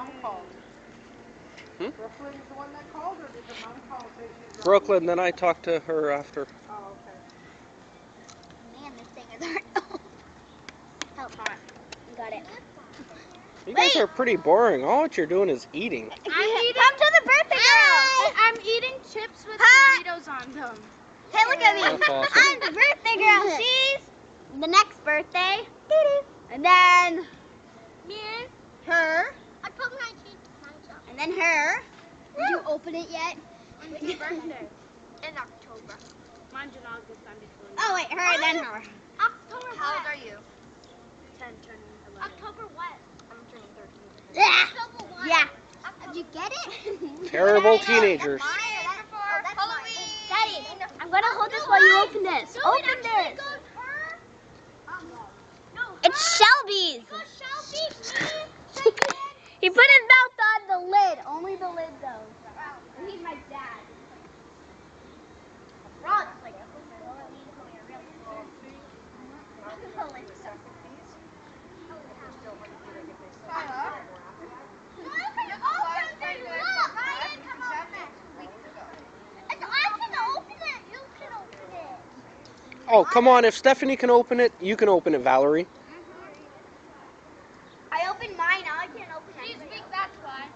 mom called? Hmm? Brooklyn is the one that called, or did the mom call and say she's Brooklyn, then I talked to her after. Oh, okay. Man, this thing is hard. Help. Got it. You guys are pretty boring. All what you're doing is eating. Come to the birthday girl. I'm eating chips with Doritos on them. Hey, look at me. That's awesome. I'm the birthday girl. She's the next birthday. And then Me. her. October 19th. And then her. Did you open it yet? When's your birthday? In October. Mine's in August. I'm before you. Oh, wait, her, then her. October How old what? are you? 10, turning 11. October what? I'm turning 13. Yeah. October what? Yeah. Did you get it? Terrible teenagers. Halloween. Daddy, I'm going to hold this while you open this. No, Open it actually this. goes her. No, It's Shelby's. go Shelby, me. He put his mouth on the lid. Only the lid goes. And he's my dad. Ron, like Oh, come on. If Stephanie can open it, you can open it, Valerie. I opened mine. Now I can't open She's it. big, that's why.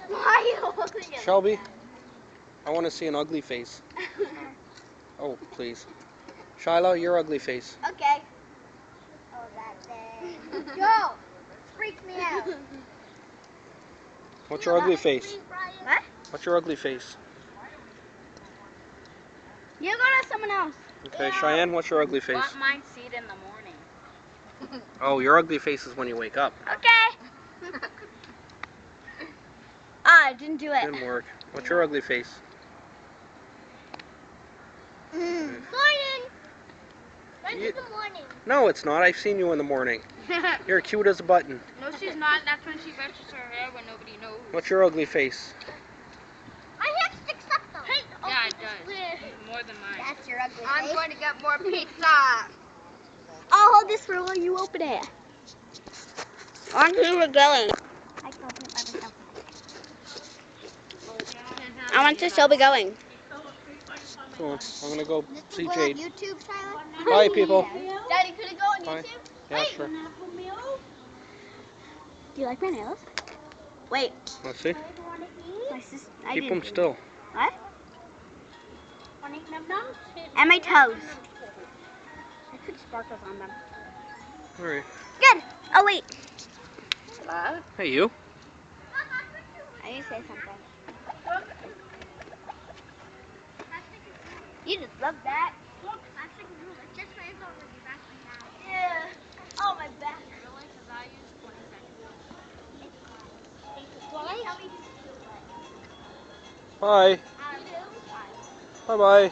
Why are you holding it? Shelby, I want to see an ugly face. Oh, please. Shiloh, your ugly face. Okay. Oh, that thing. Go. Freaks me out. What's your ugly face? What? What's your ugly face? You go to someone else. Okay, Cheyenne, what's your ugly face? Want mine seed in the morning. Oh, your ugly face is when you wake up. Okay. I didn't do it. Didn't work. What's your ugly face? Morning. When's You- in the morning? No, it's not. I've seen you in the morning. You're cute as a button. No, she's not. That's when she brushes her hair when nobody knows. What's your ugly face? My hair sticks up though. Yeah, it does. More than mine. That's your ugly I'm face. going to get more pizza. I'll hold this for while you open it. On who we're going. I can open it by myself. I want to still be going. Come on, I'm gonna go This see can go on Jade. YouTube, Tyler? Bye, people. Daddy, could it go on Bye. YouTube? Yeah, sure. Do you like my nails? Wait. Let's see. My sister. I Keep them didn't. still. What? And my toes. I put sparkles on them. All right. Good. Oh wait. Hey, you. I need to say something. You just love that. Yeah. Oh, my back. Bye. Bye-bye.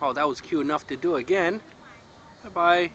Oh, that was cute enough to do again. Bye-bye.